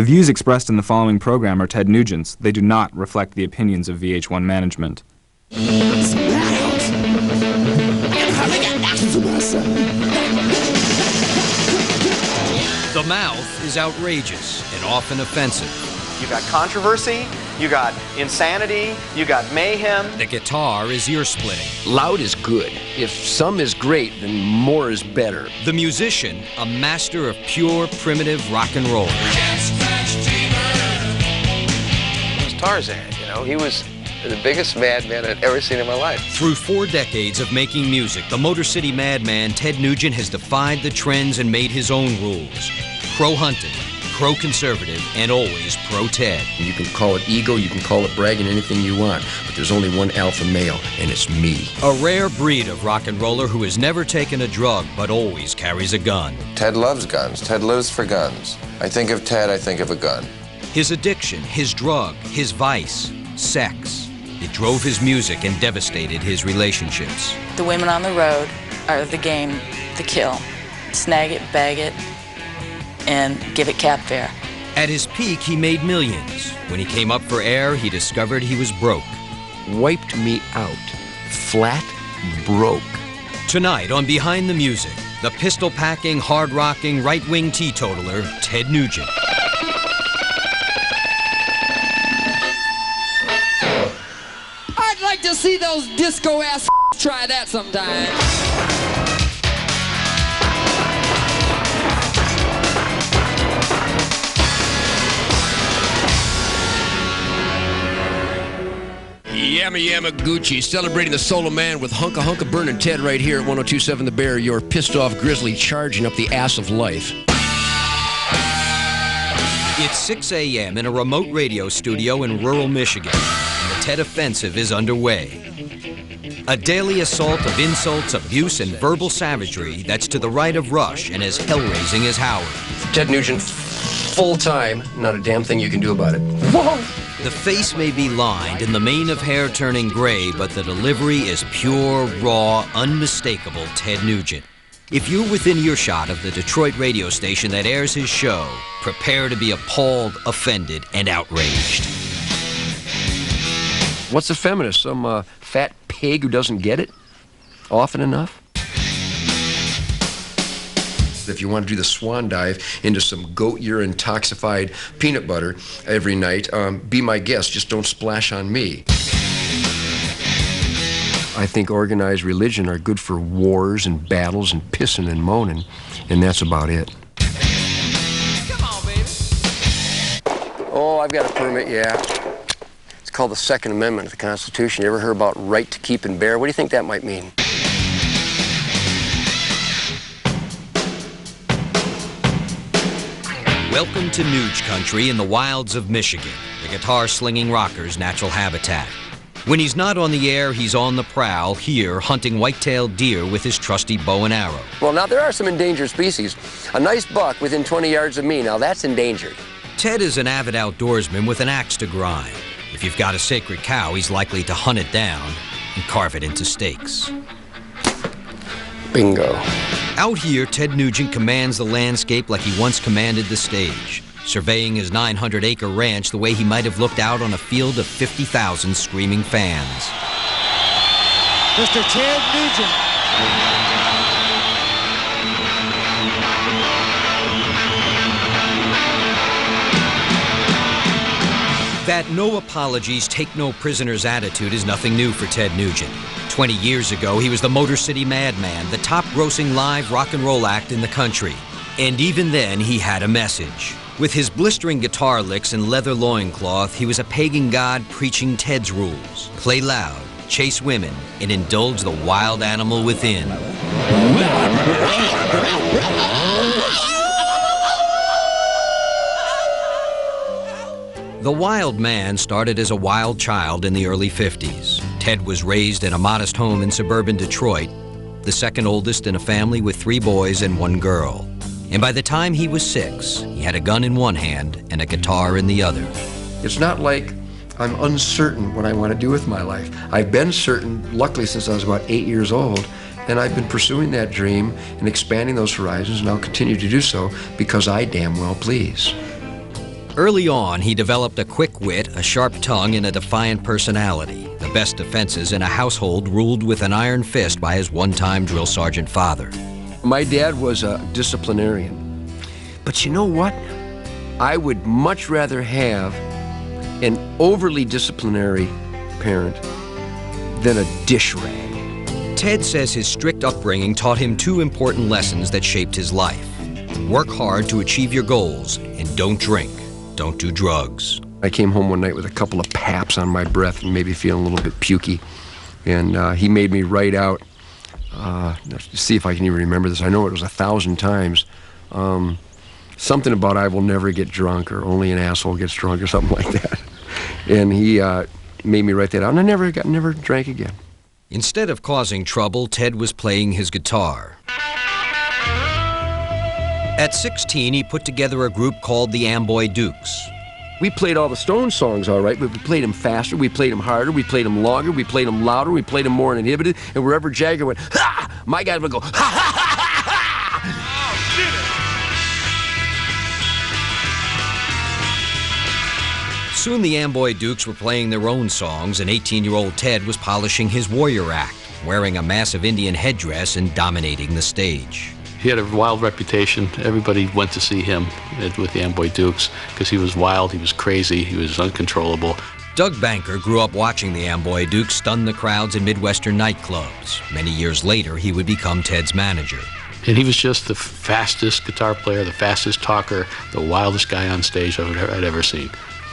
The views expressed in the following program are Ted Nugent's. They do not reflect the opinions of VH1 management. What's the matter? I hardly got nothing for myself. The mouth is outrageous and often offensive. You got controversy, you got insanity, you got mayhem. The guitar is ear-splitting. Loud is good. If some is great, then more is better. The musician, a master of pure, primitive rock and roll. He was Tarzan, you know. He was the biggest madman I'd ever seen in my life. Through 4 decades of making music, the Motor City Madman, Ted Nugent, has defied the trends and made his own rules. Pro-hunted, pro-conservative, and always pro-Ted. You can call it ego, you can call it bragging, anything you want, but there's only one alpha male, and it's me. A rare breed of rock and roller who has never taken a drug, but always carries a gun. Ted loves guns. Ted lives for guns. I think of Ted, I think of a gun. His addiction, his drug, his vice, sex. It drove his music and devastated his relationships. The women on the road are the game to kill. Snag it, bag it, and give it cab fare. At his peak, he made millions. When he came up for air, he discovered he was broke. Wiped me out. Flat broke. Tonight on Behind the Music, the pistol-packing, hard-rocking, right-wing teetotaler, Ted Nugent. I'd like to see those disco-ass try that sometime. Yamma Yamma Gucci, celebrating the solo man with Hunka Hunka Burnin' Ted right here at 102.7 The Bear, your pissed-off grizzly charging up the ass of life. It's 6 a.m. in a remote radio studio in rural Michigan, and the Ted Offensive is underway. A daily assault of insults, abuse, and verbal savagery that's to the right of Rush and as hell-raising as Howard. Ted Nugent, full-time, not a damn thing you can do about it. Whoa! The face may be lined and the mane of hair turning gray, but the delivery is pure, raw, unmistakable Ted Nugent. If you're within earshot of the Detroit radio station that airs his show, prepare to be appalled, offended, and outraged. What's a feminist? Some fat pig who doesn't get it often enough? If you want to do the swan dive into some goat urine toxified peanut butter every night, be my guest. Just don't splash on me. I think organized religion are good for wars and battles and pissing and moaning, and that's about it. Come on, baby. Oh, I've got a permit, yeah. It's called the Second Amendment of the Constitution. You ever heard about right to keep and bear? What do you think that might mean? Welcome to Nuge Country in the wilds of Michigan, the guitar-slinging rocker's natural habitat. When he's not on the air, he's on the prowl, here hunting white-tailed deer with his trusty bow and arrow. Well, now, there are some endangered species. A nice buck within 20 yards of me, now that's endangered. Ted is an avid outdoorsman with an axe to grind. If you've got a sacred cow, he's likely to hunt it down and carve it into steaks. Bingo. Out here, Ted Nugent commands the landscape like he once commanded the stage, surveying his 900-acre ranch the way he might have looked out on a field of 50,000 screaming fans. Mr. Ted Nugent. That no apologies, take no prisoners attitude is nothing new for Ted Nugent. 20 years ago, he was the Motor City Madman, the top-grossing live rock and roll act in the country. And even then, he had a message. With his blistering guitar licks and leather loincloth, he was a pagan god preaching Ted's rules. Play loud, chase women, and indulge the wild animal within. The Wild Man started as a wild child in the early 50s. Ted was raised in a modest home in suburban Detroit, the second oldest in a family with 3 boys and 1 girl. And by the time he was 6, he had a gun in one hand and a guitar in the other. It's not like I'm uncertain what I want to do with my life. I've been certain, luckily, since I was about 8 years old, and I've been pursuing that dream and expanding those horizons, and I'll continue to do so because I damn well please. Early on, he developed a quick wit, a sharp tongue, and a defiant personality, the best defenses in a household ruled with an iron fist by his one-time drill sergeant father. My dad was a disciplinarian. But you know what? I would much rather have an overly disciplinary parent than a dish rag. Ted says his strict upbringing taught him two important lessons that shaped his life. Work hard to achieve your goals, and don't drink. Don't do drugs. I came home one night with a couple of paps on my breath and maybe feeling a little bit pukey. And he made me write out, see if I can even remember this. I know it was 1,000 times. Something about I will never get drunk, or only an asshole gets drunk, or something like that. And he made me write that out, and I never drank again. Instead of causing trouble, Ted was playing his guitar. At 16, he put together a group called the Amboy Dukes. We played all the Stones songs all right, but we played them faster, we played them harder, we played them longer, we played them louder, we played them more uninhibited, and wherever Jagger went, ha! My guys would go, ha, ha, ha, ha, ha! Soon the Amboy Dukes were playing their own songs, and 18-year-old Ted was polishing his warrior act, wearing a massive Indian headdress and dominating the stage. He had a wild reputation. Everybody went to see him with the Amboy Dukes because he was wild, he was crazy, he was uncontrollable. Doug Banker grew up watching the Amboy Dukes stun the crowds in Midwestern nightclubs. Many years later, he would become Ted's manager. And he was just the fastest guitar player, the fastest talker, the wildest guy on stage I'd ever seen.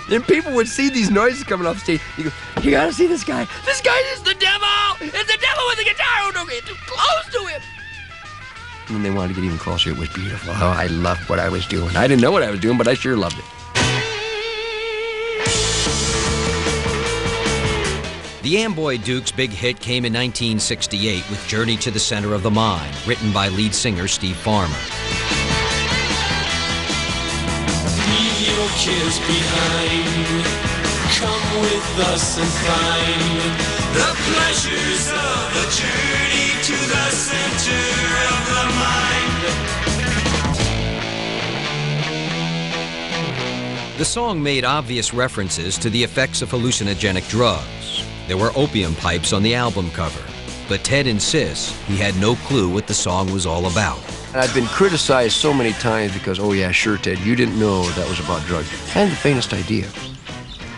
And people would see these noises coming off stage. You go, you gotta see this guy. This guy is the devil! It's the devil with the guitar! Don't get too close to him! And they wanted to get even closer. It was beautiful. Oh, I loved what I was doing. I didn't know what I was doing, but I sure loved it. The Amboy Dukes' big hit came in 1968 with Journey to the Center of the Mind, written by lead singer Steve Farmer. Leave your kids behind. Come with us and find the pleasures of a journey to the center of the mind. The song made obvious references to the effects of hallucinogenic drugs. There were opium pipes on the album cover, but Ted insists he had no clue what the song was all about. I've been criticized so many times because, oh yeah, sure, Ted, you didn't know that was about drugs. I hadn't the faintest idea.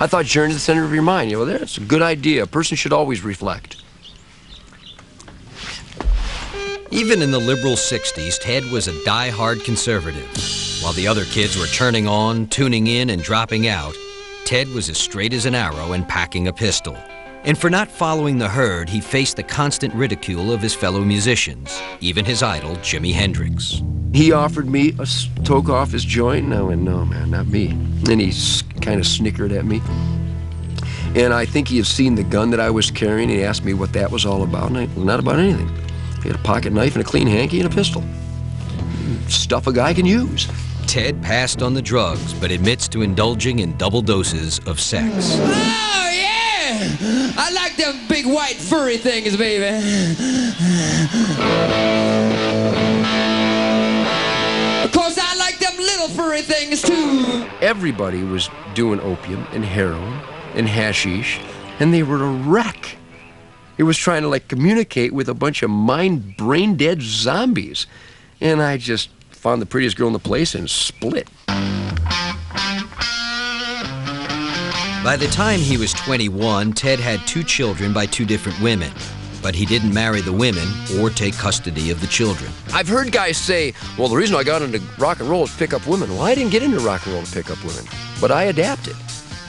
I thought Journey to the Center of Your Mind, well, that's a good idea. A person should always reflect. Even in the liberal 60s, Ted was a die-hard conservative. While the other kids were turning on, tuning in, and dropping out, Ted was as straight as an arrow and packing a pistol. And for not following the herd, he faced the constant ridicule of his fellow musicians, even his idol, Jimi Hendrix. He offered me a toke off his joint, and I went, no, man, not me. And he kind of snickered at me. And I think he had seen the gun that I was carrying, and he asked me what that was all about, and I, well, not about anything. He had a pocket knife and a clean hanky and a pistol. Stuff a guy can use. Ted passed on the drugs, but admits to indulging in double doses of sex. Oh, yeah! I like them big white furry things, baby. Of course, I like them little furry things, too. Everybody was doing opium and heroin and hashish, and they were a wreck. It was trying to, like, communicate with a bunch of brain-dead zombies. And I just found the prettiest girl in the place and split. By the time he was 21, Ted had 2 children by 2 different women. But he didn't marry the women or take custody of the children. I've heard guys say, well, the reason I got into rock and roll is to pick up women. Well, I didn't get into rock and roll to pick up women, but I adapted.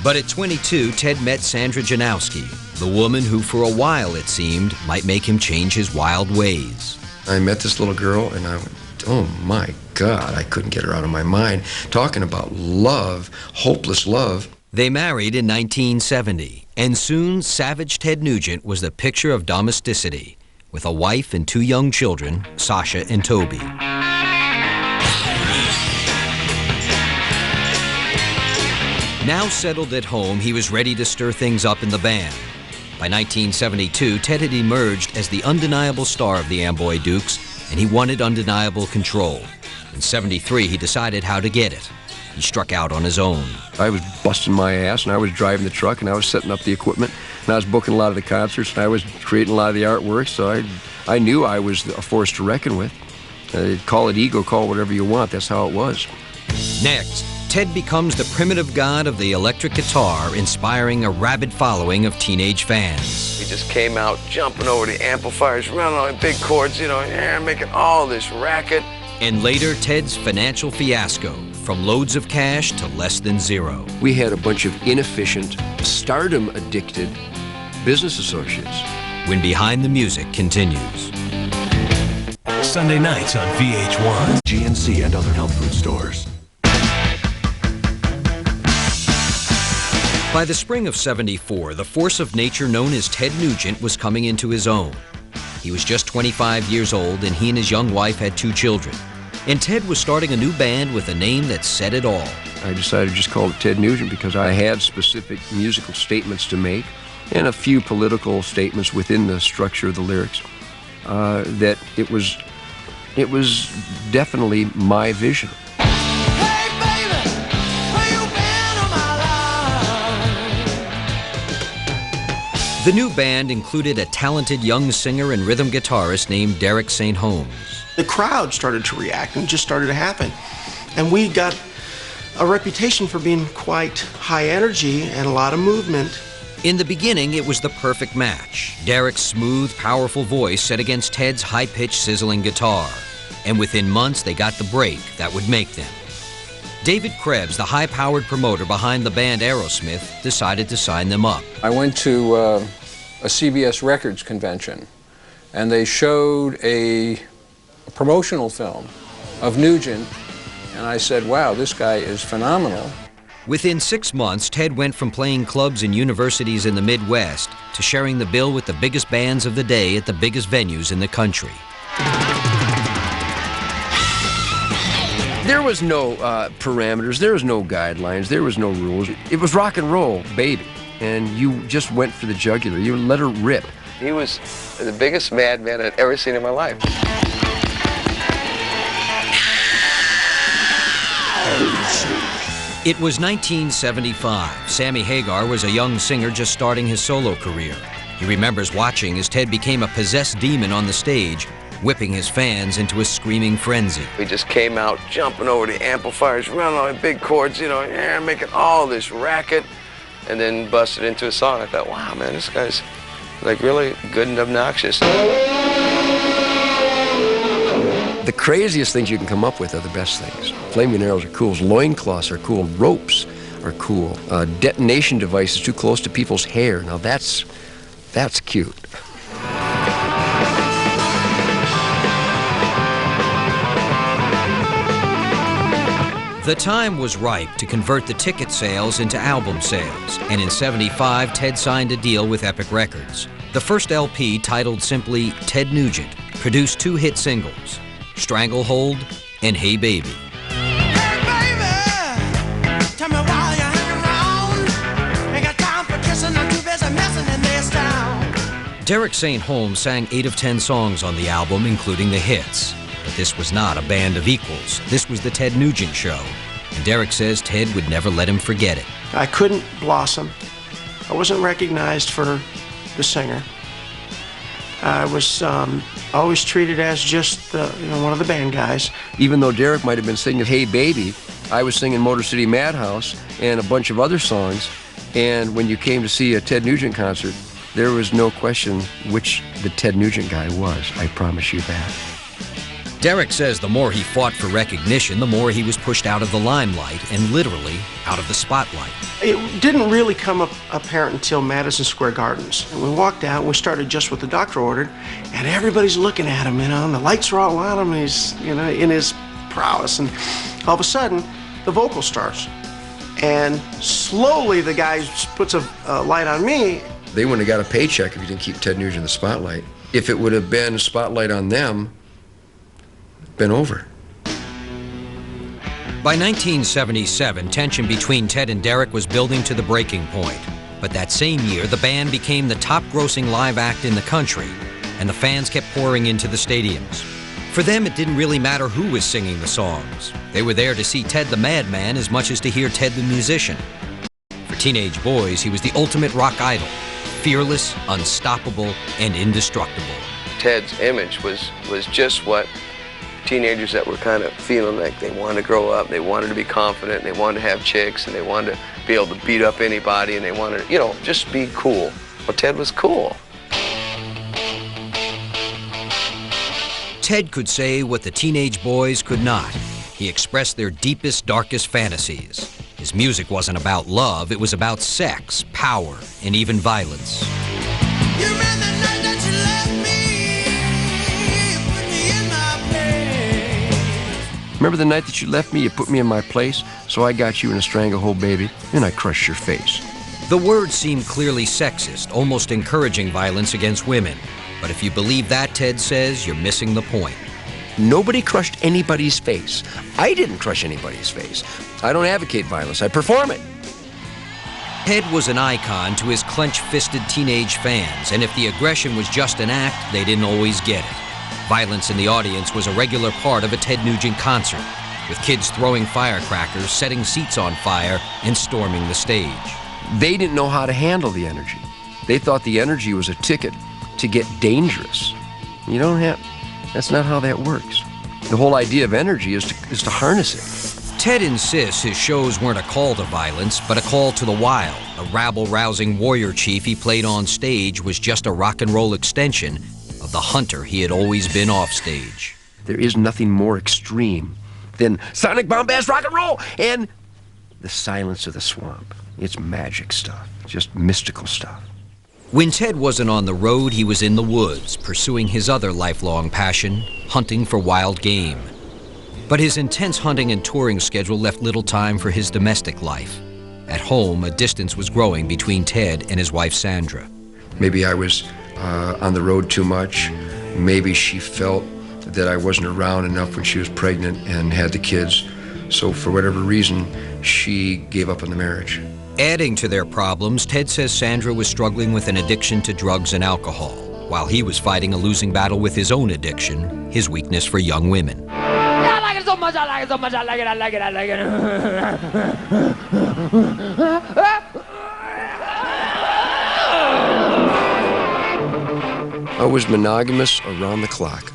But at 22, Ted met Sandra Janowski, the woman who, for a while, it seemed, might make him change his wild ways. I met this little girl, and I went, oh, my God, I couldn't get her out of my mind. Talking about love, hopeless love. They married in 1970, and soon Savage Ted Nugent was the picture of domesticity, with a wife and 2 young children, Sasha and Toby. Now settled at home, he was ready to stir things up in the band. By 1972, Ted had emerged as the undeniable star of the Amboy Dukes, and he wanted undeniable control. In '73, he decided how to get it. he struck out on his own. I was busting my ass, and I was driving the truck, and I was setting up the equipment, and I was booking a lot of the concerts, and I was creating a lot of the artwork, so I knew I was a force to reckon with. Call it ego, call it whatever you want. That's how it was. Next, Ted becomes the primitive god of the electric guitar, inspiring a rabid following of teenage fans. He just came out jumping over the amplifiers, running on big chords, you know, making all this racket. And later, Ted's financial fiasco, from loads of cash to less than zero. We had a bunch of inefficient, stardom-addicted business associates. When Behind the Music continues. Sunday nights on VH1. GNC and other health food stores. By the spring of '74, the force of nature known as Ted Nugent was coming into his own. He was just 25 years old, and he and his young wife had 2 children. And Ted was starting a new band with a name that said it all. I decided to just call it Ted Nugent because I had specific musical statements to make and a few political statements within the structure of the lyrics. That it was definitely my vision. The new band included a talented young singer and rhythm guitarist named Derek St. Holmes. The crowd started to react, and it just started to happen. And we got a reputation for being quite high energy and a lot of movement. In the beginning, it was the perfect match. Derek's smooth, powerful voice set against Ted's high-pitched, sizzling guitar. And within months, they got the break that would make them. David Krebs, the high-powered promoter behind the band Aerosmith, decided to sign them up. I went to a CBS Records convention, and they showed a promotional film of Nugent, and I said, wow, this guy is phenomenal. Within 6 months, Ted went from playing clubs and universities in the Midwest to sharing the bill with the biggest bands of the day at the biggest venues in the country. There was no parameters, there was no guidelines, there was no rules. It was rock and roll, baby. And you just went for the jugular. You let her rip. He was the biggest madman I'd ever seen in my life. It was 1975. Sammy Hagar was a young singer just starting his solo career. He remembers watching as Ted became a possessed demon on the stage, whipping his fans into a screaming frenzy. We just came out jumping over the amplifiers, running on big chords, you know, making all this racket, and then busted into a song. I thought, wow, man, this guy's like really good and obnoxious. The craziest things you can come up with are the best things. Flaming arrows are cool, loincloths are cool, ropes are cool, detonation devices too close to people's hair. Now that's cute. The time was ripe to convert the ticket sales into album sales, and in '75, Ted signed a deal with Epic Records. The first LP, titled simply Ted Nugent, produced 2 hit singles, Stranglehold and Hey Baby. Hey baby, tell me why you hang around. Ain't got time for kissing, I'm too busy messing in this town. Derek St. Holmes sang 8 of 10 songs on the album, including the hits. But this was not a band of equals. This was the Ted Nugent Show. And Derek says Ted would never let him forget it. I couldn't blossom. I wasn't recognized for the singer. I was always treated as just one of the band guys. Even though Derek might have been singing Hey Baby, I was singing Motor City Madhouse and a bunch of other songs. And when you came to see a Ted Nugent concert, there was no question which the Ted Nugent guy was. I promise you that. Derek says the more he fought for recognition, the more he was pushed out of the limelight and literally out of the spotlight. It didn't really come up apparent until Madison Square Gardens. And we walked out and we started just what the doctor ordered, and everybody's looking at him, and the lights are all on him, and he's, in his prowess, and all of a sudden, the vocal starts. And slowly the guy puts a light on me. They wouldn't have got a paycheck if you didn't keep Ted Nugent in the spotlight. If it would have been a spotlight on them, been over. By 1977, tension between Ted and Derek was building to the breaking point. But that same year, the band became the top-grossing live act in the country, and the fans kept pouring into the stadiums. For them, it didn't really matter who was singing the songs. They were there to see Ted the Madman as much as to hear Ted the musician. For teenage boys, he was the ultimate rock idol, fearless, unstoppable, and indestructible. Ted's image was just what teenagers that were kind of feeling like they wanted to grow up, they wanted to be confident, they wanted to have chicks, and they wanted to be able to beat up anybody, and they wanted to, you know, just be cool. Well, Ted was cool. Ted could say what the teenage boys could not. He expressed their deepest, darkest fantasies. His music wasn't about love, it was about sex, power, and even violence. Remember the night that you left me, you put me in my place, so I got you in a stranglehold, baby, and I crushed your face. The words seemed clearly sexist, almost encouraging violence against women. But if you believe that, Ted says, you're missing the point. Nobody crushed anybody's face. I didn't crush anybody's face. I don't advocate violence, I perform it. Ted was an icon to his clench-fisted teenage fans, and if the aggression was just an act, they didn't always get it. Violence in the audience was a regular part of a Ted Nugent concert, with kids throwing firecrackers, setting seats on fire, and storming the stage. They didn't know how to handle the energy. They thought the energy was a ticket to get dangerous. You don't have, that's not how that works. The whole idea of energy is to harness it. Ted insists his shows weren't a call to violence, but a call to the wild. A rabble-rousing warrior chief he played on stage was just a rock and roll extension of the hunter he had always been off stage. There is nothing more extreme than sonic bombast rock and roll and the silence of the swamp. It's magic stuff, just mystical stuff. When Ted wasn't on the road, he was in the woods, pursuing his other lifelong passion, hunting for wild game. But his intense hunting and touring schedule left little time for his domestic life. At home, a distance was growing between Ted and his wife, Sandra. Maybe I was on the road too much. Maybe she felt that I wasn't around enough when she was pregnant and had the kids. So for whatever reason, she gave up on the marriage. Adding to their problems, Ted says Sandra was struggling with an addiction to drugs and alcohol, while he was fighting a losing battle with his own addiction, his weakness for young women. I like it so much, I like it so much, I like it, I like it, I like it. I was monogamous around the clock.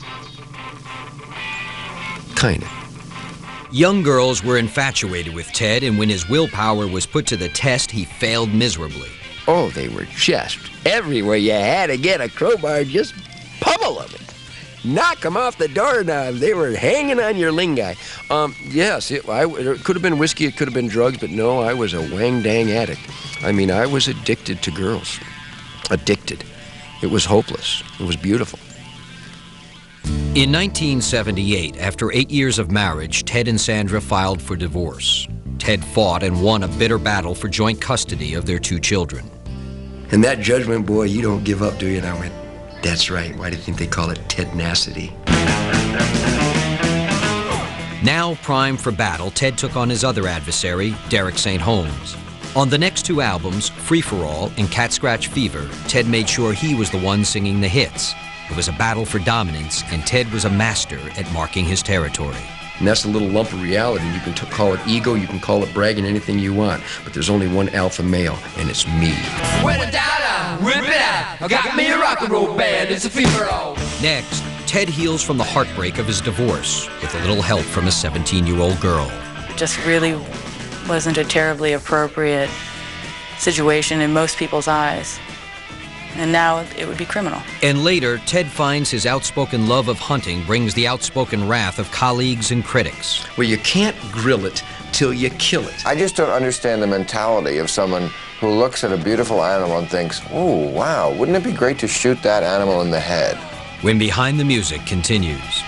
Kinda. Young girls were infatuated with Ted, and when his willpower was put to the test, he failed miserably. Oh, they were just everywhere. You had to get a crowbar, just pummel them. Knock them off the doorknob. They were hanging on your lingai. Yes, it could have been whiskey, it could have been drugs, but no, I was a wang-dang addict. I mean, I was addicted to girls. Addicted. It was hopeless. It was beautiful. In 1978, after 8 years of marriage, Ted and Sandra filed for divorce. Ted fought and won a bitter battle for joint custody of their 2 children. And that judgment, boy, you don't give up, do you? And I went, that's right. Why do you think they call it Tednacity? Now primed for battle, Ted took on his other adversary, Derek St. Holmes. On the next 2 albums, Free For All and Cat Scratch Fever, Ted made sure he was the one singing the hits. It was a battle for dominance, and Ted was a master at marking his territory. And that's a little lump of reality. You can call it ego, you can call it bragging, anything you want, but there's only one alpha male, and it's me. When I die, rip it out. I got me a rock and roll band, it's a fever all. Next, Ted heals from the heartbreak of his divorce with a little help from a 17-year-old girl. It just really wasn't a terribly appropriate situation in most people's eyes. And now it would be criminal. And later, Ted finds his outspoken love of hunting brings the outspoken wrath of colleagues and critics. Well, you can't grill it till you kill it. I just don't understand the mentality of someone who looks at a beautiful animal and thinks, oh, wow, wouldn't it be great to shoot that animal in the head? When Behind the Music continues.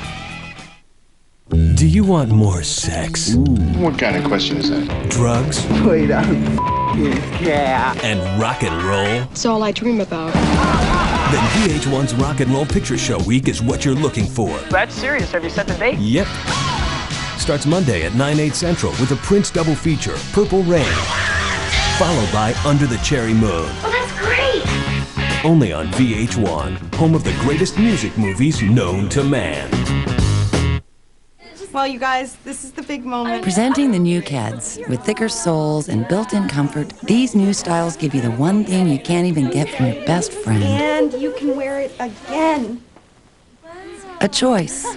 Do you want more sex? What kind of question is that? Drugs? Wait, yeah. And rock and roll? It's all I dream about. Then VH1's Rock and Roll Picture Show Week is what you're looking for. That's serious. Have you set the date? Yep. Starts Monday at 9/8 Central with a Prince double feature, Purple Rain, followed by Under the Cherry Moon. Well, that's great. Only on VH1, home of the greatest music movies known to man. Well, you guys, this is the big moment. Presenting the new Keds. With thicker soles and built-in comfort, these new styles give you the one thing you can't even get from your best friend. And you can wear it again. A choice.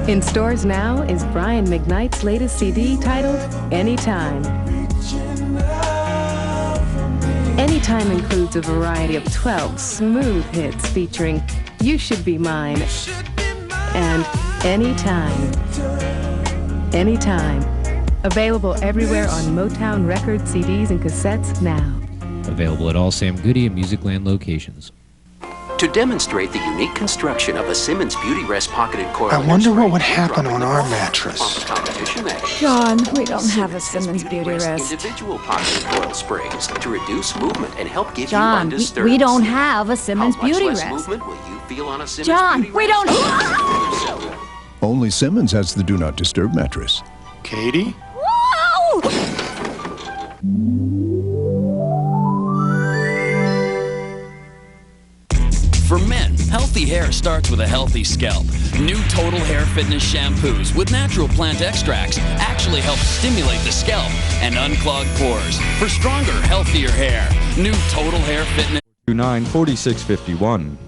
In stores now is Brian McKnight's latest CD titled Anytime. Anytime includes a variety of 12 smooth hits featuring You Should Be Mine and Anytime. Anytime. Available everywhere on Motown Records, CDs, and cassettes now. Available at all Sam Goody and Musicland locations. To demonstrate the unique construction of a Simmons Beauty Rest pocketed coil. I wonder what would happen on our mattress. John, we don't have a Simmons Beauty Rest. Individual pocketed coil springs to reduce movement and help give John, you undisturbed. we don't have a Simmons Beauty How much less Rest. movement will you feel on a Simmons John, Beauty we Rest? don't. Only Simmons has the Do Not Disturb mattress. Katie? For men, healthy hair starts with a healthy scalp. New Total Hair Fitness shampoos with natural plant extracts actually help stimulate the scalp and unclog pores for stronger, healthier hair. New Total Hair Fitness. 294651.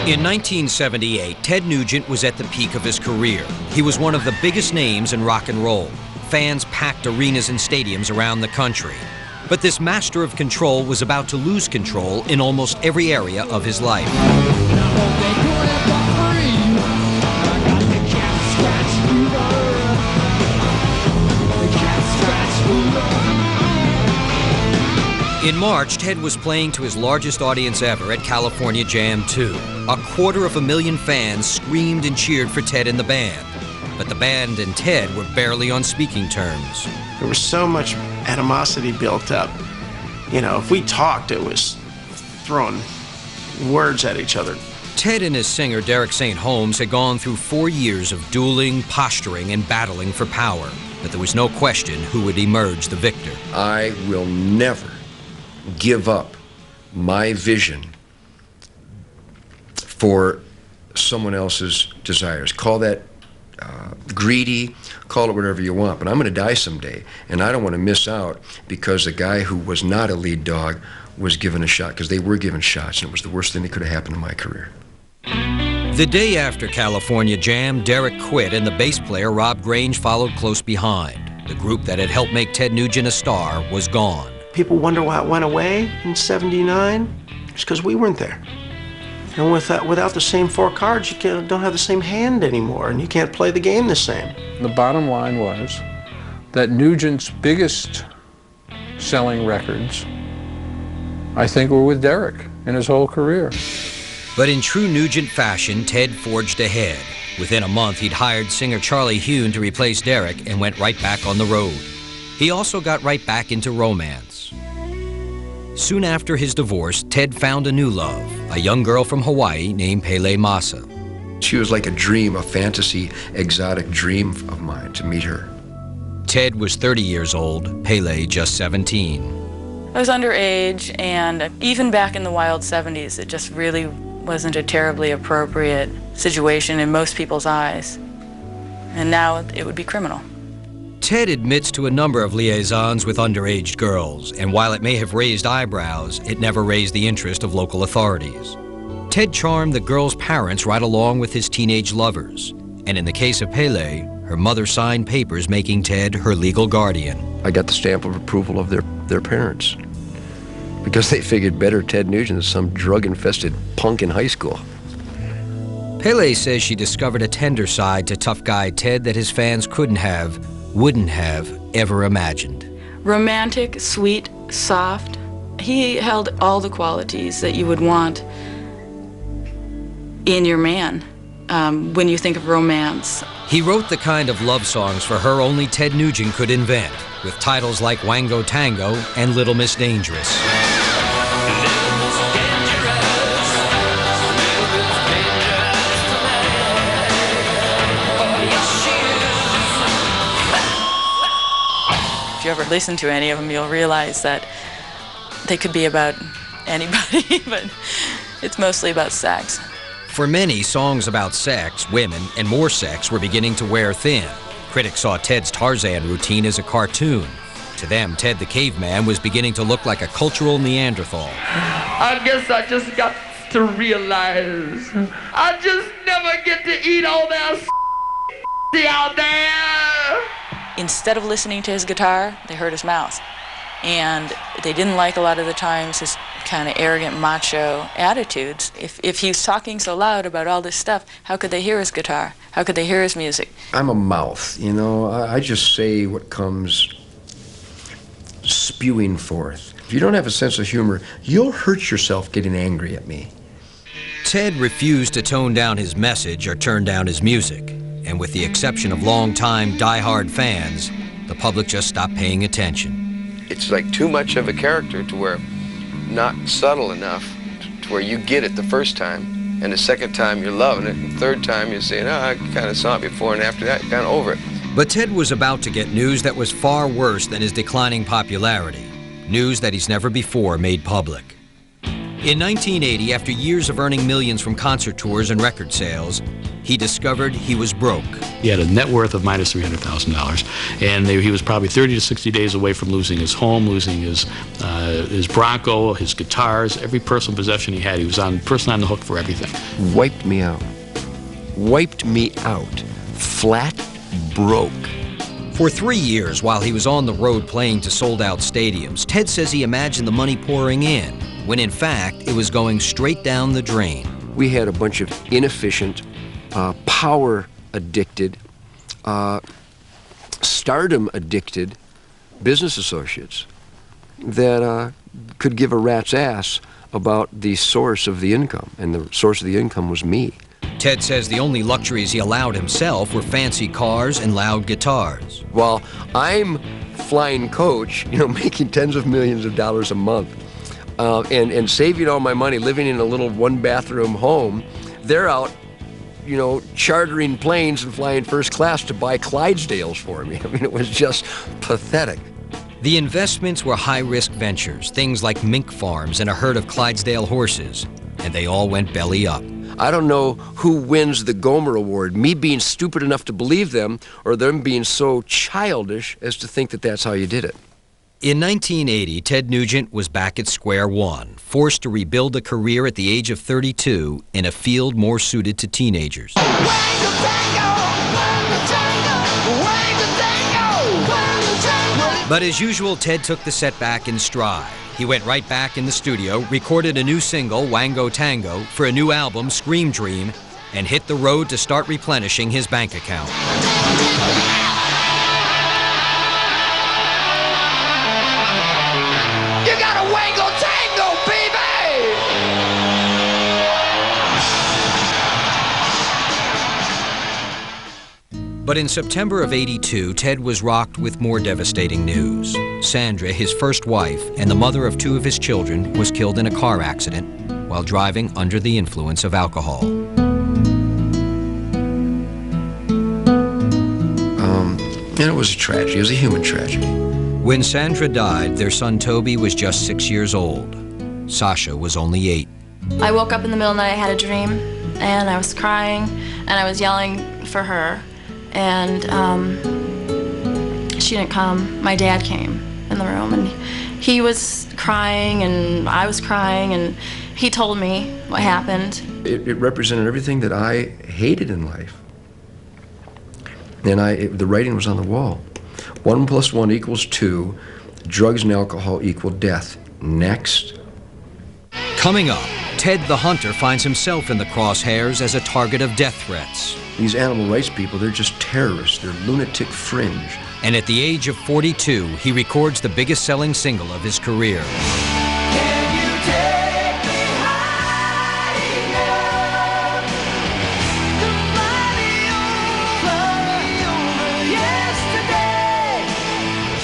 In 1978, Ted Nugent was at the peak of his career. He was one of the biggest names in rock and roll. Fans packed arenas and stadiums around the country. But this master of control was about to lose control in almost every area of his life. In March, Ted was playing to his largest audience ever at California Jam 2. 250,000 fans screamed and cheered for Ted and the band. But the band and Ted were barely on speaking terms. There was so much animosity built up. You know, if we talked, it was throwing words at each other. Ted and his singer, Derek St. Holmes, had gone through 4 years of dueling, posturing, and battling for power. But there was no question who would emerge the victor. I will never give up my vision for someone else's desires. Call that greedy, call it whatever you want, but I'm going to die someday, and I don't want to miss out because the guy who was not a lead dog was given a shot, because they were given shots, and it was the worst thing that could have happened in my career. The day after California Jam, Derek quit, and the bass player, Rob Grange, followed close behind. The group that had helped make Ted Nugent a star was gone. People wonder why it went away in '79. It's because we weren't there. And without the same 4 cards, you don't have the same hand anymore, and you can't play the game the same. The bottom line was that Nugent's biggest selling records, I think, were with Derek in his whole career. But in true Nugent fashion, Ted forged ahead. Within a month, he'd hired singer Charlie Hune to replace Derek and went right back on the road. He also got right back into romance. Soon after his divorce, Ted found a new love, a young girl from Hawaii named Pele Massa. She was like a dream, a fantasy, exotic dream of mine to meet her. Ted was 30 years old, Pele just 17. I was underage, and even back in the wild 70s, it just really wasn't a terribly appropriate situation in most people's eyes. And now it would be criminal. Ted admits to a number of liaisons with underage girls, and while it may have raised eyebrows, it never raised the interest of local authorities. Ted charmed the girls' parents right along with his teenage lovers, and in the case of Pele, her mother signed papers making Ted her legal guardian. I got the stamp of approval of their parents, because they figured better Ted Nugent than some drug-infested punk in high school. Pele says she discovered a tender side to tough guy Ted that his fans wouldn't have ever imagined. Romantic, sweet, soft. He held all the qualities that you would want in your man when you think of romance. He wrote the kind of love songs for her only Ted Nugent could invent, with titles like Wango Tango and Little Miss Dangerous. if you ever listen to any of them, you'll realize that they could be about anybody, but it's mostly about sex. For many, songs about sex, women, and more sex were beginning to wear thin. Critics saw Ted's Tarzan routine as a cartoon. To them, Ted the Caveman was beginning to look like a cultural Neanderthal. I guess I just got to realize I just never get to eat all that out there. Instead of listening to his guitar, they heard his mouth. And they didn't like a lot of the times his kind of arrogant macho attitudes. If he was talking so loud about all this stuff, how could they hear his guitar? How could they hear his music? I'm a mouth, you know. I just say what comes spewing forth. If you don't have a sense of humor, you'll hurt yourself getting angry at me. Ted refused to tone down his message or turn down his music. And with the exception of longtime, die-hard fans, the public just stopped paying attention. It's like too much of a character to where not subtle enough to where you get it the first time, and the second time you're loving it, and the third time you're saying, oh, I kind of saw it before, and after that, you're kind of over it. But Ted was about to get news that was far worse than his declining popularity. News that he's never before made public. In 1980, after years of earning millions from concert tours and record sales, he discovered he was broke. He had a net worth of minus $300,000, and he was probably 30 to 60 days away from losing his home, losing his Bronco, his guitars, every personal possession he had. He was person on the hook for everything. Wiped me out. Wiped me out. Flat broke. For 3 years, while he was on the road playing to sold-out stadiums, Ted says he imagined the money pouring in, when in fact, it was going straight down the drain. We had a bunch of inefficient, power-addicted, stardom-addicted business associates that could give a rat's ass about the source of the income, and the source of the income was me. Ted says the only luxuries he allowed himself were fancy cars and loud guitars. While I'm flying coach, you know, making tens of millions of dollars a month, and saving all my money, living in a little one-bathroom home, they're out, you know, chartering planes and flying first class to buy Clydesdales for me. I mean, it was just pathetic. The investments were high-risk ventures, things like mink farms and a herd of Clydesdale horses, and they all went belly up. I don't know who wins the Gomer Award, me being stupid enough to believe them, or them being so childish as to think that that's how you did it. In 1980, Ted Nugent was back at square one, forced to rebuild a career at the age of 32 in a field more suited to teenagers. But as usual, Ted took the setback in stride. He went right back in the studio, recorded a new single, Wango Tango, for a new album, Scream Dream, and hit the road to start replenishing his bank account. You got a Wango Tango, baby! But in September of '82, Ted was rocked with more devastating news. Sandra, his first wife, and the mother of 2 of his children, was killed in a car accident while driving under the influence of alcohol. And it was a tragedy. It was a human tragedy. When Sandra died, their son Toby was just 6 years old. Sasha was only 8. I woke up in the middle of the night, I had a dream, and I was crying, and I was yelling for her. And she didn't come. My dad came in the room, and he was crying, and I was crying, and he told me what happened. It represented everything that I hated in life. And the writing was on the wall. 1 + 1 = 2. Drugs and alcohol equal death. Next. Coming up, Ted the Hunter finds himself in the crosshairs as a target of death threats. These animal rights people, they're just terrorists. They're lunatic fringe. And at the age of 42, he records the biggest selling single of his career.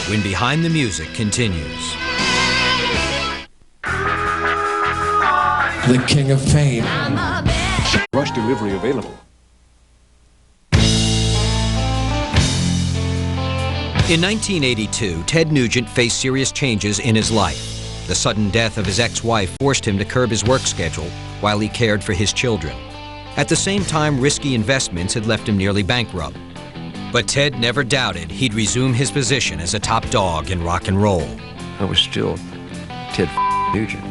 When Behind the Music continues. The King of Pain. Rush delivery available. In 1982, Ted Nugent faced serious changes in his life. The sudden death of his ex-wife forced him to curb his work schedule while he cared for his children. At the same time, risky investments had left him nearly bankrupt. But Ted never doubted he'd resume his position as a top dog in rock and roll. I was still Ted Nugent.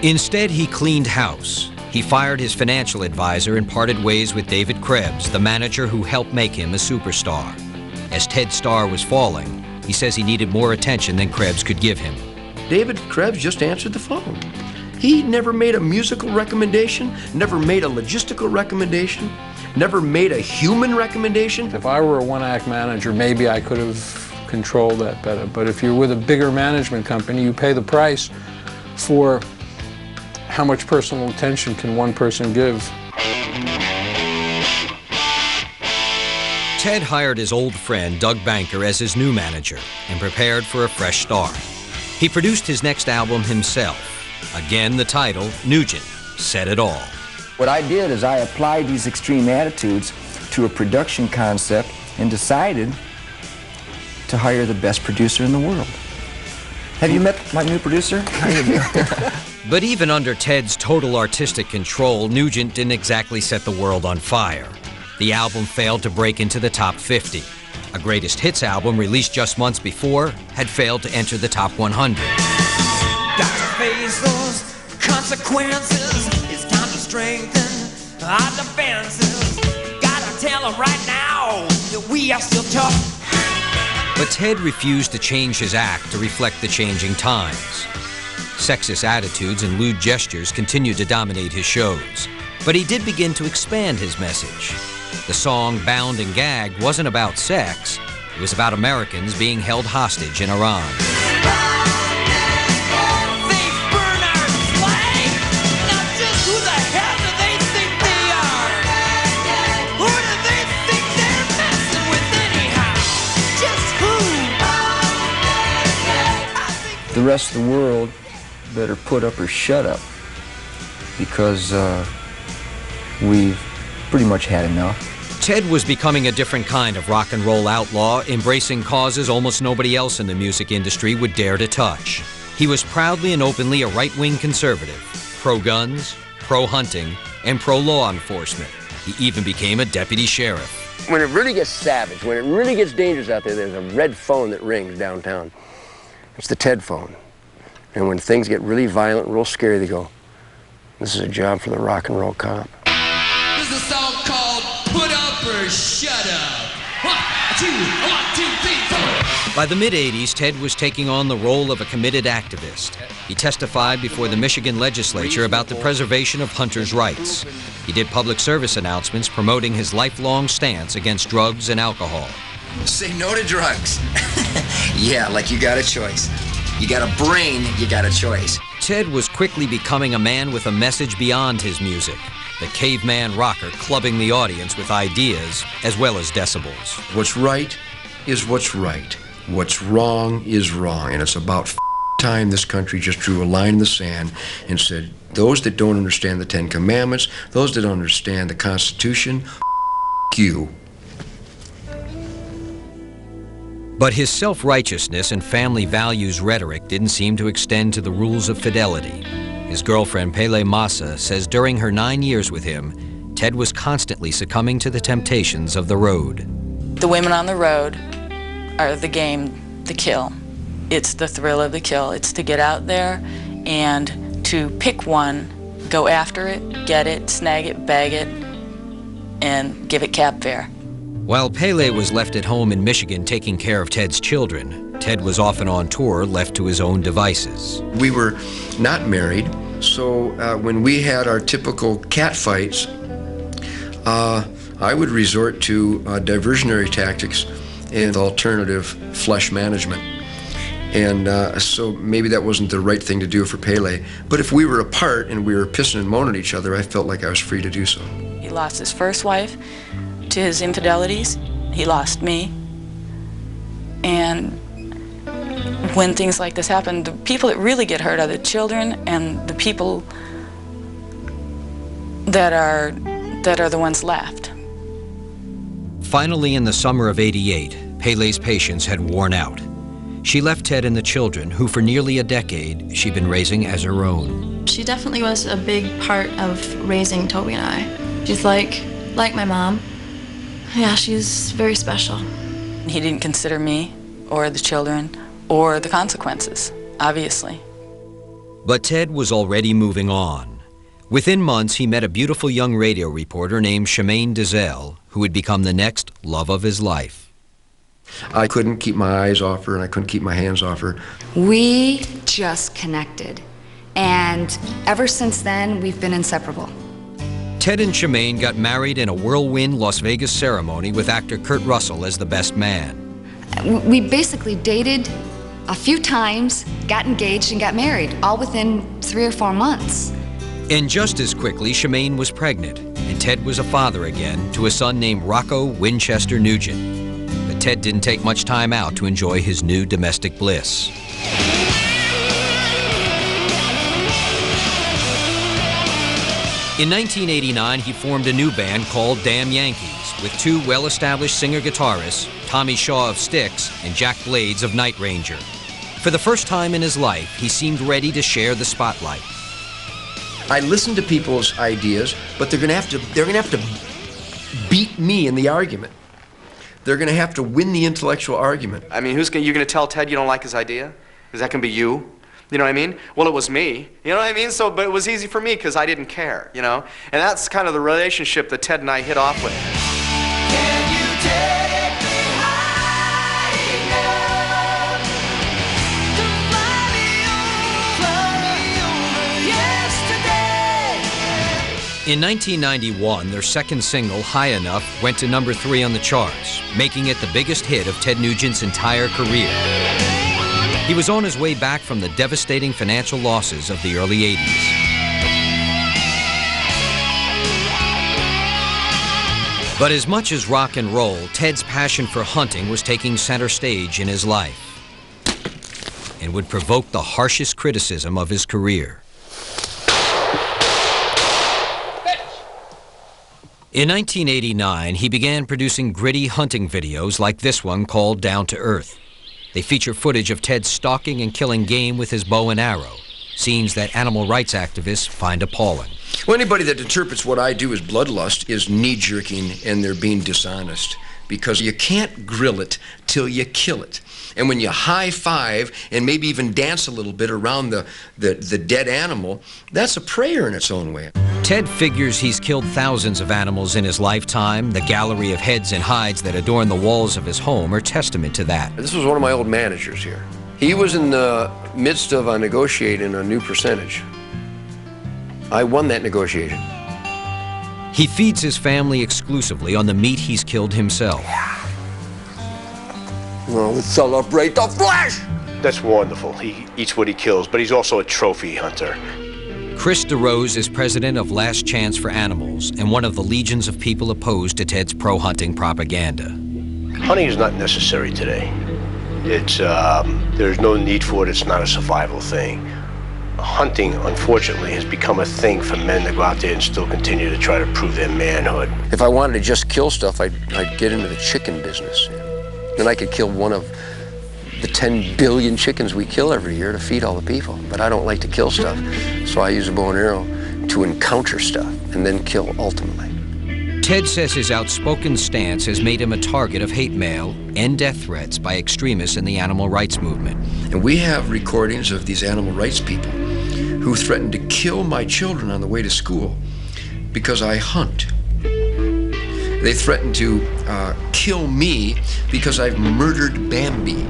Instead, he cleaned house. He fired his financial advisor and parted ways with David Krebs, the manager who helped make him a superstar. As Ted's star was falling, he says he needed more attention than Krebs could give him. David Krebs just answered the phone. He never made a musical recommendation, never made a logistical recommendation, never made a human recommendation. If I were a one-act manager, maybe I could have controlled that better. But if you're with a bigger management company, you pay the price for how much personal attention can one person give. Ted hired his old friend Doug Banker as his new manager and prepared for a fresh start. He produced his next album himself. Again, the title, Nugent, said it all. What I did is I applied these extreme attitudes to a production concept and decided to hire the best producer in the world. Have you met my new producer? How you doing? But even under Ted's total artistic control, Nugent didn't exactly set the world on fire. The album failed to break into the top 50. A greatest hits album released just months before had failed to enter the top 100. Got to face those consequences. It's time to strengthen our defenses. Gotta tell them right now that we are still tough. But Ted refused to change his act to reflect the changing times. Sexist attitudes and lewd gestures continued to dominate his shows. But he did begin to expand his message. The song Bound and Gagged wasn't about sex. It was about Americans being held hostage in Iran. They burn our flag. Now just who the hell do they think they are? Who do they think they're messing with anyhow? Just who? The rest of the world better put up or shut up, because we've pretty much had enough. Ted was becoming a different kind of rock and roll outlaw, embracing causes almost nobody else in the music industry would dare to touch. He was proudly and openly a right-wing conservative, pro-guns, pro-hunting, and pro-law enforcement. He even became a deputy sheriff. When it really gets savage, when it really gets dangerous out there, there's a red phone that rings downtown. It's the Ted phone. And when things get really violent, real scary, they go, this is a job for the rock and roll cop. This is a song called Put Up or Shut Up. 1, 2, 3, 4. By the mid-'80s, Ted was taking on the role of a committed activist. He testified before the Michigan legislature about the preservation of hunters' rights. He did public service announcements promoting his lifelong stance against drugs and alcohol. Say no to drugs. Yeah, like you got a choice. You got a brain, you got a choice. Ted was quickly becoming a man with a message beyond his music. The caveman rocker clubbing the audience with ideas as well as decibels. What's right is what's right. What's wrong is wrong. And it's about time this country just drew a line in the sand and said, those that don't understand the 10 Commandments, those that don't understand the Constitution, you. But his self-righteousness and family values rhetoric didn't seem to extend to the rules of fidelity. His girlfriend, Pele Massa, says during her 9 years with him, Ted was constantly succumbing to the temptations of the road. The women on the road are the game, the kill. It's the thrill of the kill. It's to get out there and to pick one, go after it, get it, snag it, bag it, and give it cab fare. While Pele was left at home in Michigan taking care of Ted's children, Ted was often on tour, left to his own devices. We were not married, so when we had our typical cat fights, I would resort to diversionary tactics and alternative flesh management. And so maybe that wasn't the right thing to do for Pele. But if we were apart and we were pissing and moaning at each other, I felt like I was free to do so. He lost his first wife to his infidelities. He lost me. And when things like this happen, the people that really get hurt are the children and the people that are the ones left. Finally, in the summer of '88, Pele's patience had worn out. She left Ted and the children, who for nearly a decade she'd been raising as her own. She definitely was a big part of raising Toby and I. She's like my mom. Yeah, she's very special. He didn't consider me or the children or the consequences, obviously. But Ted was already moving on. Within months, he met a beautiful young radio reporter named Shemaine Dizelle, who would become the next love of his life. I couldn't keep my eyes off her, and I couldn't keep my hands off her. We just connected. And ever since then, we've been inseparable. Ted and Shemaine got married in a whirlwind Las Vegas ceremony with actor Kurt Russell as the best man. We basically dated a few times, got engaged, and got married, all within 3 or 4 months. And just as quickly, Shemaine was pregnant, and Ted was a father again to a son named Rocco Winchester Nugent. But Ted didn't take much time out to enjoy his new domestic bliss. In 1989, he formed a new band called Damn Yankees with 2 well-established singer-guitarists, Tommy Shaw of Styx and Jack Blades of Night Ranger. For the first time in his life, he seemed ready to share the spotlight. I listen to people's ideas, but they're gonna have to beat me in the argument. They're gonna have to win the intellectual argument. I mean, you're gonna tell Ted you don't like his idea? Because that can be you. You know what I mean? Well, it was me. You know what I mean? So, but it was easy for me because I didn't care, you know? And that's kind of the relationship that Ted and I hit off with. Can you take me high enough to fly me over yesterday? In 1991, their second single, High Enough, went to number 3 on the charts, making it the biggest hit of Ted Nugent's entire career. He was on his way back from the devastating financial losses of the early 80s. But as much as rock and roll, Ted's passion for hunting was taking center stage in his life and would provoke the harshest criticism of his career. In 1989, he began producing gritty hunting videos like this one called Down to Earth. They feature footage of Ted stalking and killing game with his bow and arrow, scenes that animal rights activists find appalling. Well, anybody that interprets what I do as bloodlust is knee-jerking and they're being dishonest, because you can't grill it till you kill it. And when you high-five and maybe even dance a little bit around the dead animal, that's a prayer in its own way. Ted figures he's killed thousands of animals in his lifetime. The gallery of heads and hides that adorn the walls of his home are testament to that. This was one of my old managers here. He was in the midst of negotiating a new percentage. I won that negotiation. He feeds his family exclusively on the meat he's killed himself. Well, let's celebrate the flesh! That's wonderful. He eats what he kills, but he's also a trophy hunter. Chris DeRose is president of Last Chance for Animals and one of the legions of people opposed to Ted's pro-hunting propaganda. Hunting is not necessary today. It's, there's no need for it. It's not a survival thing. Hunting, unfortunately, has become a thing for men to go out there and still continue to try to prove their manhood. If I wanted to just kill stuff, I'd get into the chicken business. Then I could kill one of the 10 billion chickens we kill every year to feed all the people. But I don't like to kill stuff, so I use a bow and arrow to encounter stuff and then kill ultimately. Ted says his outspoken stance has made him a target of hate mail and death threats by extremists in the animal rights movement. And we have recordings of these animal rights people who threatened to kill my children on the way to school because I hunt. They threatened to kill me because I've murdered Bambi.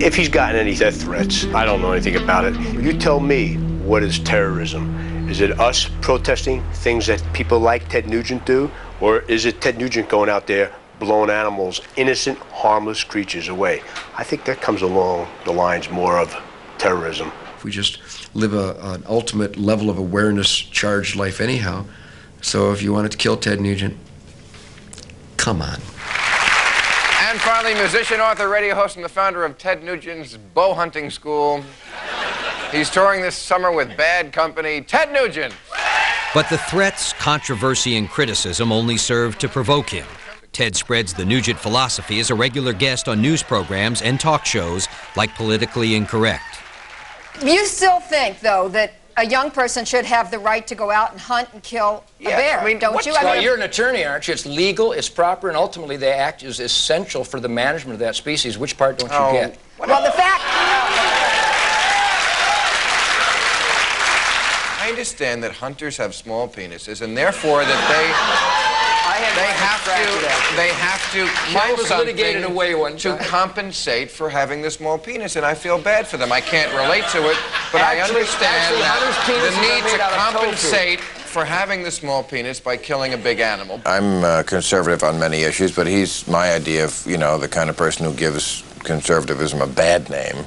If he's gotten any death threats, I don't know anything about it. You tell me, what is terrorism? Is it us protesting things that people like Ted Nugent do? Or is it Ted Nugent going out there blowing animals, innocent, harmless creatures away? I think that comes along the lines more of terrorism. If we just live an ultimate level of awareness-charged life anyhow, so if you wanted to kill Ted Nugent, come on. And finally, musician, author, radio host, and the founder of Ted Nugent's bow hunting school. He's touring this summer with Bad Company, Ted Nugent. But the threats, controversy, and criticism only served to provoke him. Ted spreads the Nugent philosophy as a regular guest on news programs and talk shows like Politically Incorrect. You still think, though, that a young person should have the right to go out and hunt and kill a bear, don't you? Well, you're an attorney, aren't you? It's legal, it's proper, and ultimately the act is essential for the management of that species. Which part don't you get? Well, the fact... I understand that hunters have small penises, and therefore that they have to kill litigated something away one to time. compensate for having the small penis, and I feel bad for them. I can't relate to it, but I understand the need to compensate for having the small penis by killing a big animal. I'm conservative on many issues, but he's my idea of, you know, the kind of person who gives conservatism a bad name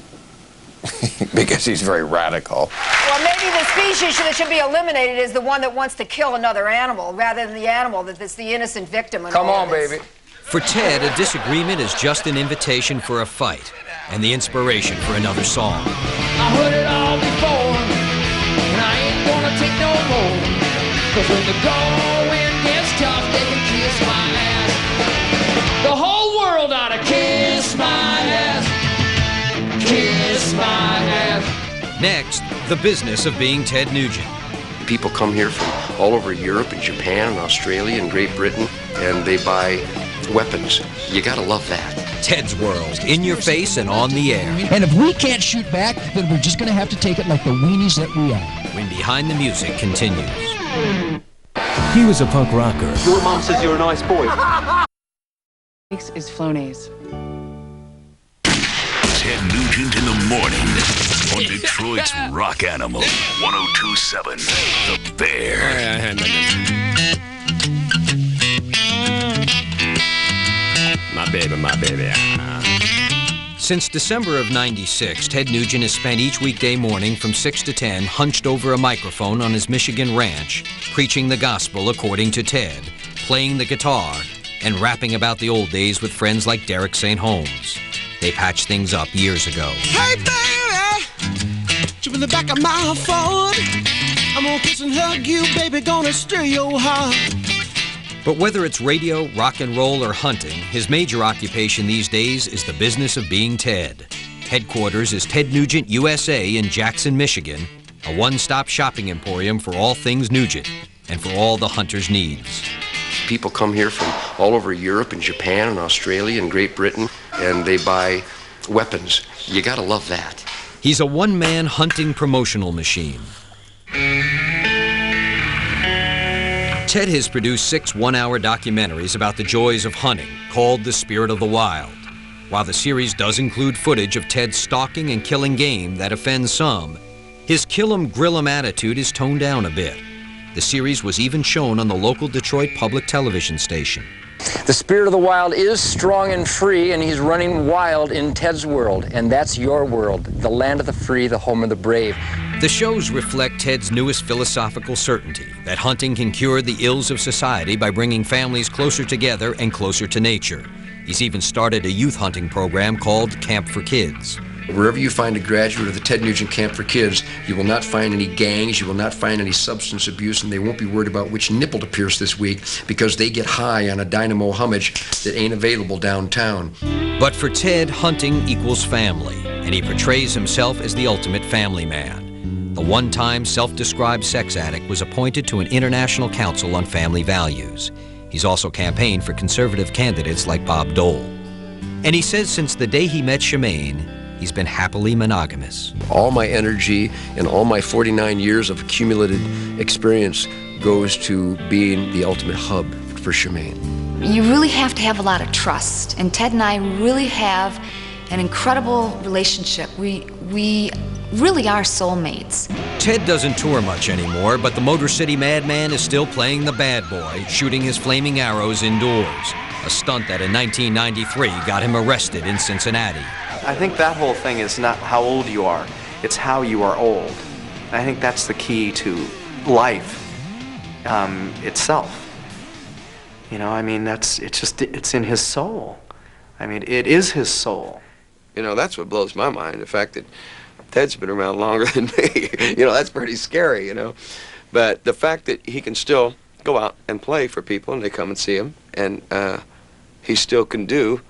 because he's very radical. Well, maybe the species that should be eliminated is the one that wants to kill another animal rather than the animal that's the innocent victim. Come on, baby. For Ted, a disagreement is just an invitation for a fight and the inspiration for another song. I heard it all before, and I ain't gonna take no more. 'Cause when the going gets tough, they can kiss my ass. The whole world ought to kiss my ass. Kiss my ass. Next, the business of being Ted Nugent. People come here from all over Europe and Japan and Australia and Great Britain, and they buy weapons. You gotta love that. Ted's World, in your face and on the air. And if we can't shoot back, then we're just gonna have to take it like the weenies that we are. When Behind the Music continues. He was a punk rocker. Your mom says you're a nice boy. This is Flonase. Ted Nugent in the morning on Detroit's Rock Animal 102.7 The Bear. My baby. Since December of '96, Ted Nugent has spent each weekday morning from 6 to 10 hunched over a microphone on his Michigan ranch, preaching the gospel according to Ted, playing the guitar, and rapping about the old days with friends like Derek St. Holmes. They patched things up years ago. Hey, baby, jump in the back of my Ford. I'm gonna kiss and hug you, baby, gonna steal your heart. But whether it's radio, rock and roll, or hunting, his major occupation these days is the business of being Ted. Headquarters is Ted Nugent USA in Jackson, Michigan, a one-stop shopping emporium for all things Nugent and for all the hunter's needs. People come here from all over Europe and Japan and Australia and Great Britain, and they buy weapons. You gotta love that. He's a one-man hunting promotional machine. Ted has produced 6 one-hour documentaries about the joys of hunting, called The Spirit of the Wild. While the series does include footage of Ted stalking and killing game that offends some, his kill 'em, grill 'em attitude is toned down a bit. The series was even shown on the local Detroit public television station. The spirit of the wild is strong and free, and he's running wild in Ted's world, and that's your world, the land of the free, the home of the brave. The shows reflect Ted's newest philosophical certainty, that hunting can cure the ills of society by bringing families closer together and closer to nature. He's even started a youth hunting program called Camp for Kids. Wherever you find a graduate of the Ted Nugent Camp for Kids, you will not find any gangs, you will not find any substance abuse, and they won't be worried about which nipple to pierce this week because they get high on a dynamo hummage that ain't available downtown. But for Ted, hunting equals family, and he portrays himself as the ultimate family man. The one-time self-described sex addict was appointed to an International Council on Family Values. He's also campaigned for conservative candidates like Bob Dole. And he says since the day he met Shemaine, he's been happily monogamous. All my energy and all my 49 years of accumulated experience goes to being the ultimate hub for Shemaine. You really have to have a lot of trust, and Ted and I really have an incredible relationship. We really are soulmates. Ted doesn't tour much anymore, but the Motor City Madman is still playing the bad boy, shooting his flaming arrows indoors. A stunt that in 1993 got him arrested in Cincinnati. I think that whole thing is not how old you are, it's how you are old. I think that's the key to life itself. You know, I mean, it's in his soul. I mean, it is his soul. You know, that's what blows my mind, the fact that Ted's been around longer than me. You know, that's pretty scary, you know. But the fact that he can still go out and play for people and they come and see him, and he still can do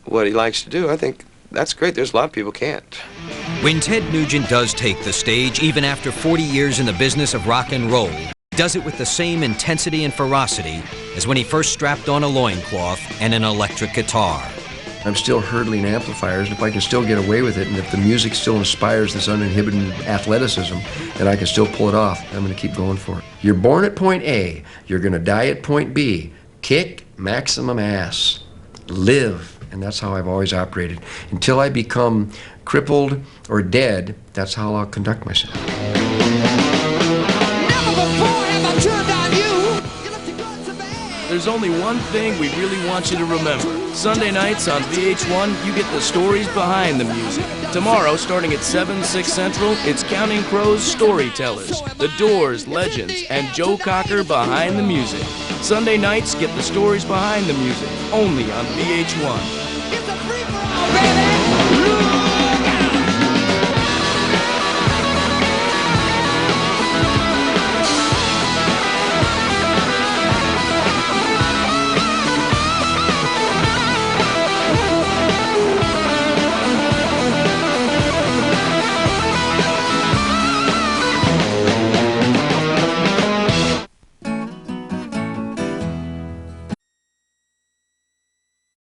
what he likes to do, I think that's great. There's a lot of people can't. When Ted Nugent does take the stage, even after 40 years in the business of rock and roll, he does it with the same intensity and ferocity as when he first strapped on a loincloth and an electric guitar. I'm still hurdling amplifiers, and if I can still get away with it, and if the music still inspires this uninhibited athleticism, and I can still pull it off, I'm going to keep going for it. You're born at point A, you're going to die at point B. Kick maximum ass. Live. And that's how I've always operated. Until I become crippled or dead, that's how I'll conduct myself. There's only one thing we really want you to remember. Sunday nights on VH1, you get the stories behind the music. Tomorrow, starting at 7, 6 Central, it's Counting Crows Storytellers, The Doors Legends, and Joe Cocker Behind the Music. Sunday nights, get the stories behind the music, only on VH1. Baby!